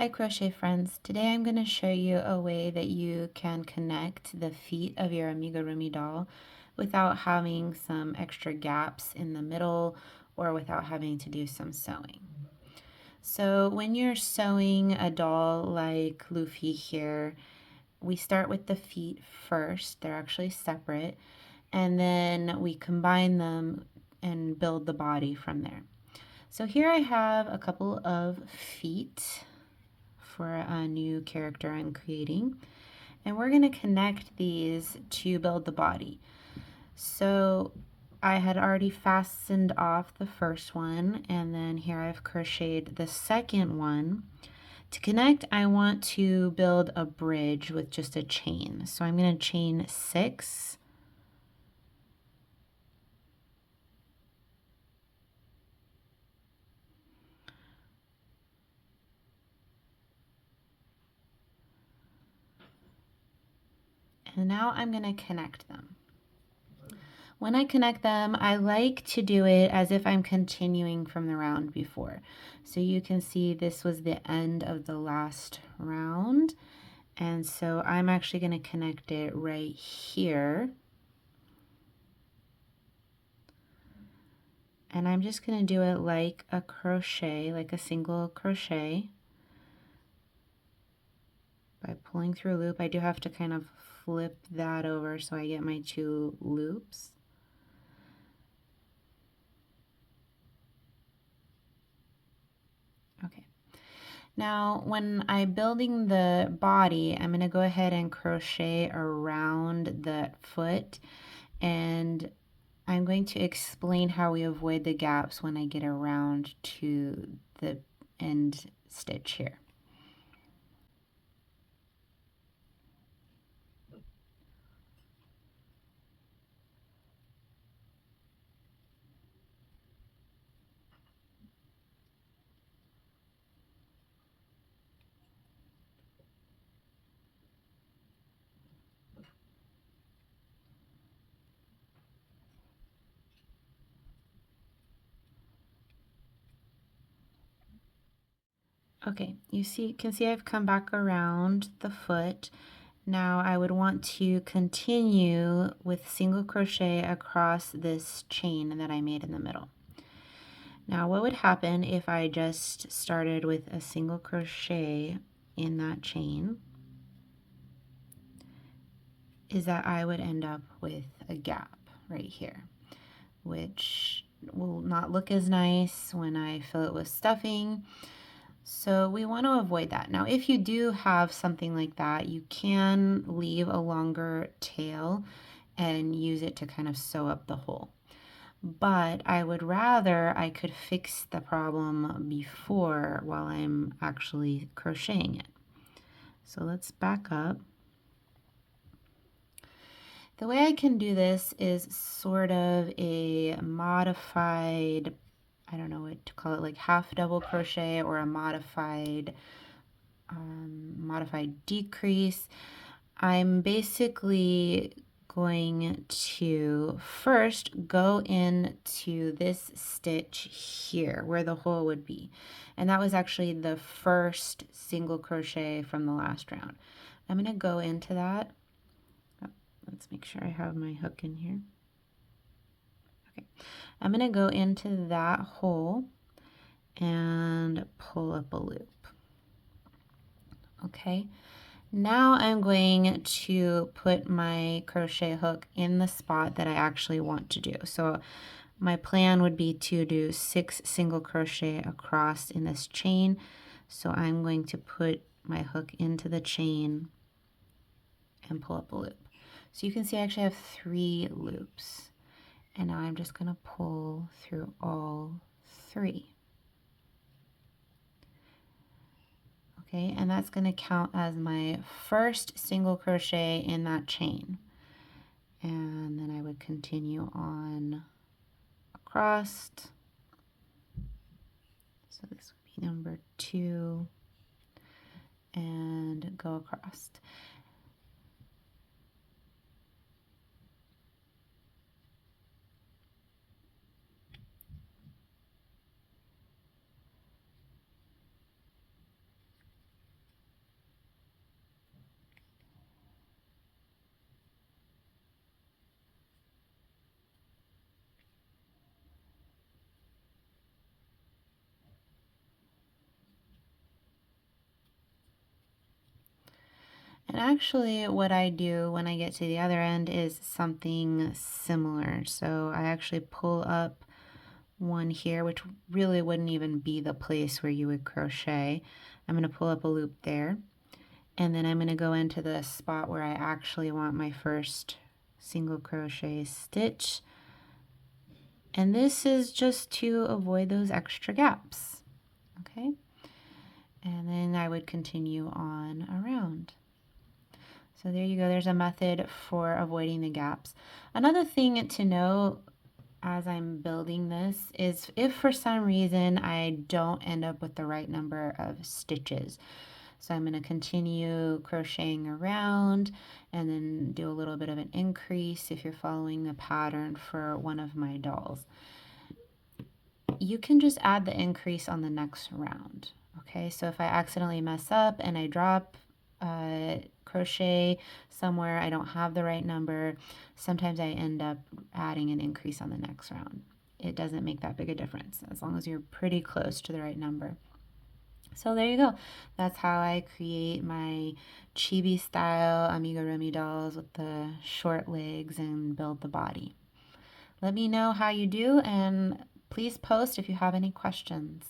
Hi crochet friends, today I'm going to show you a way that you can connect the feet of your amigurumi doll without having some extra gaps in the middle or without having to do some sewing. So when you're sewing a doll like Luffy here, we start with the feet first. They're actually separate, and then we combine them and build the body from there. So here I have a couple of feet for a new character I'm creating, and we're going to connect these to build the body. So I had already fastened off the first one, and then here I've crocheted the second one. To connect, I want to build a bridge with just a chain. So I'm going to chain 6. And now I'm going to connect them. When I connect them, I like to do it as if I'm continuing from the round before. So you can see this was the end of the last round. And so I'm actually going to connect it right here. And I'm just going to do it like a crochet, like a single crochet. By pulling through a loop, I do have to kind of flip that over so I get my 2 loops. Okay. Now, when I'm building the body, I'm going to go ahead and crochet around the foot, and I'm going to explain how we avoid the gaps when I get around to the end stitch here. Okay, can see I've come back around the foot. Now I would want to continue with single crochet across this chain that I made in the middle. Now what would happen if I just started with a single crochet in that chain is that I would end up with a gap right here, which will not look as nice when I fill it with stuffing. So we want to avoid that. Now, if you do have something like that, you can leave a longer tail and use it to kind of sew up the hole. But I would rather I could fix the problem before while I'm actually crocheting it. So let's back up. The way I can do this is sort of a modified, I don't know what to call it, like half double crochet or a modified decrease. I'm basically going to first go into this stitch here where the hole would be, and that was actually the first single crochet from the last round. I'm going to go into that. Let's make sure I have my hook in here. Okay, I'm going to go into that hole and pull up a loop. Okay, now I'm going to put my crochet hook in the spot that I actually want to do. So my plan would be to do 6 single crochet across in this chain. So I'm going to put my hook into the chain and pull up a loop. So you can see I actually have 3 loops. And now I'm just going to pull through all 3. Okay, and that's going to count as my first single crochet in that chain. And then I would continue on across. So this would be number 2 and go across. actually what I do when I get to the other end is something similar. So I actually pull up one here, which really wouldn't even be the place where you would crochet. I'm going to pull up a loop there, and then I'm going to go into the spot where I actually want my first single crochet stitch. And this is just to avoid those extra gaps. Okay. And then I would continue on around. So there you go. There's a method for avoiding the gaps. Another thing to know as I'm building this is if for some reason I don't end up with the right number of stitches. So I'm going to continue crocheting around and then do a little bit of an increase if you're following the pattern for one of my dolls. You can just add the increase on the next round. Okay, so if I accidentally mess up and I drop crochet somewhere, I don't have the right number, sometimes I end up adding an increase on the next round. It doesn't make that big a difference as long as you're pretty close to the right number. So there you go. That's how I create my chibi style amigurumi dolls with the short legs and build the body. Let me know how you do, and please post if you have any questions.